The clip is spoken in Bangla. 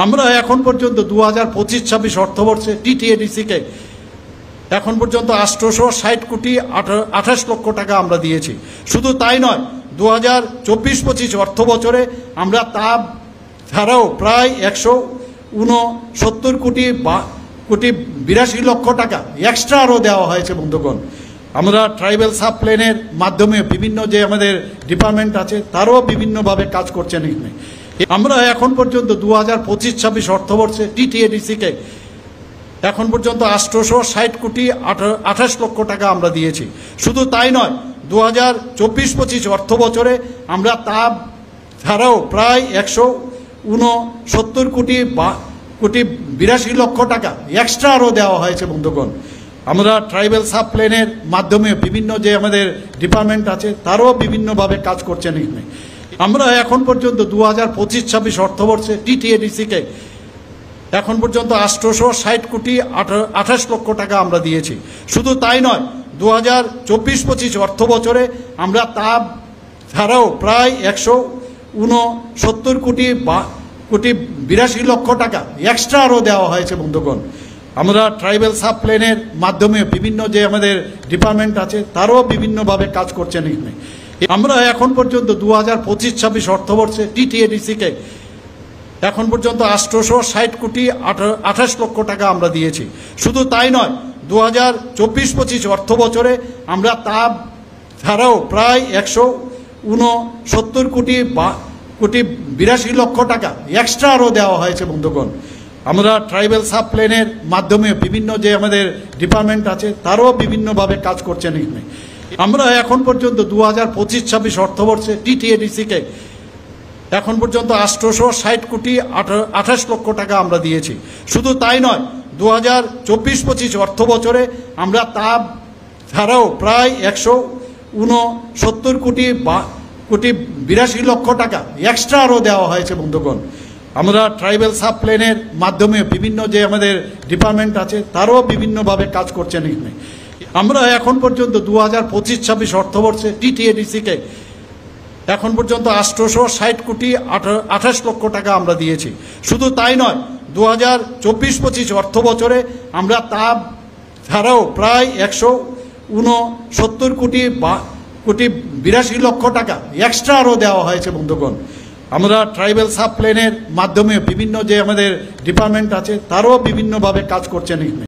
আমরা এখন পর্যন্ত 2025-26 অর্থবর্ষে টিটিএডিসি কে এখন পর্যন্ত 860 কোটি 28 লক্ষ টাকা আমরা দিয়েছি। শুধু তাই নয়, 2024-25 অর্থ বছরে আমরা তা ছাড়াও প্রায় 169 কোটি 82 লক্ষ টাকা এক্সট্রা আরও দেওয়া হয়েছে। বন্ধুগণ, আমরা ট্রাইবাল সাব প্ল্যানের মাধ্যমে বিভিন্ন যে আমাদের ডিপার্টমেন্ট আছে তারাও বিভিন্নভাবে কাজ করছেন এখানে। আমরা এখন পর্যন্ত 2025-26 অর্থবর্ষে টিটিএডিসি কে এখন পর্যন্ত 860 কোটি 28 লক্ষ টাকা আমরা দিয়েছি। শুধু তাই নয়, 2024-25 অর্থ বছরে আমরা তা ছাড়াও প্রায় 169 কোটি 82 লক্ষ টাকা এক্সট্রা আরও দেওয়া হয়েছে। বন্ধুগণ, আমরা ট্রাইবাল সাব প্ল্যানের মাধ্যমে বিভিন্ন যে আমাদের ডিপার্টমেন্ট আছে তারাও বিভিন্নভাবে কাজ করছেন এখানে। আমরা এখন পর্যন্ত 2025-26 অর্থবর্ষে টিটিএডিসি কে এখন পর্যন্ত 860 কোটি 28 লক্ষ টাকা আমরা দিয়েছি। শুধু তাই নয়, 2024-25 অর্থ বছরে আমরা তা ছাড়াও প্রায় 169 কোটি 82 লক্ষ টাকা এক্সট্রা আরও দেওয়া হয়েছে। বন্ধুগণ, আমরা ট্রাইবাল সাব প্ল্যানের মাধ্যমে বিভিন্ন যে আমাদের ডিপার্টমেন্ট আছে তারাও বিভিন্নভাবে কাজ করছেন এখানে। আমরা এখন পর্যন্ত 2025-26 অর্থবর্ষে টিটিএডিসি কে এখন পর্যন্ত 860 কোটি 28 লক্ষ টাকা আমরা দিয়েছি। শুধু তাই নয়, 2024-25 অর্থ বছরে আমরা তা ছাড়াও প্রায় 169 কোটি 82 লক্ষ টাকা এক্সট্রা আরও দেওয়া হয়েছে। বন্ধুগণ, আমরা ট্রাইবাল সাব প্ল্যানের মাধ্যমে বিভিন্ন যে আমাদের ডিপার্টমেন্ট আছে তারাও বিভিন্নভাবে কাজ করছেন এখানে। আমরা এখন পর্যন্ত 2025-26 অর্থবর্ষে টিটিএডিসি কে এখন পর্যন্ত 860 কোটি 28 লক্ষ টাকা আমরা দিয়েছি। শুধু তাই নয়, 2024-25 অর্থ বছরে আমরা তা ছাড়াও প্রায় 169 কোটি 82 লক্ষ টাকা এক্সট্রা আরও দেওয়া হয়েছে। বন্ধুগণ, আমরা ট্রাইবাল সাব প্ল্যানের মাধ্যমে বিভিন্ন যে আমাদের ডিপার্টমেন্ট আছে তারাও বিভিন্নভাবে কাজ করছেন এখানে। আমরা এখন পর্যন্ত 2025-26 অর্থবর্ষে টিটিএডিসি কে এখন পর্যন্ত 860 কোটি 28 লক্ষ টাকা আমরা দিয়েছি। শুধু তাই নয়, 2024-25 অর্থ বছরে আমরা তা ছাড়াও প্রায় 169 কোটি 82 লক্ষ টাকা এক্সট্রা আরও দেওয়া হয়েছে। বন্ধুগণ, আমরা ট্রাইবাল সাব প্ল্যানের মাধ্যমে বিভিন্ন যে আমাদের ডিপার্টমেন্ট আছে তারাও বিভিন্নভাবে কাজ করছেন এখানে।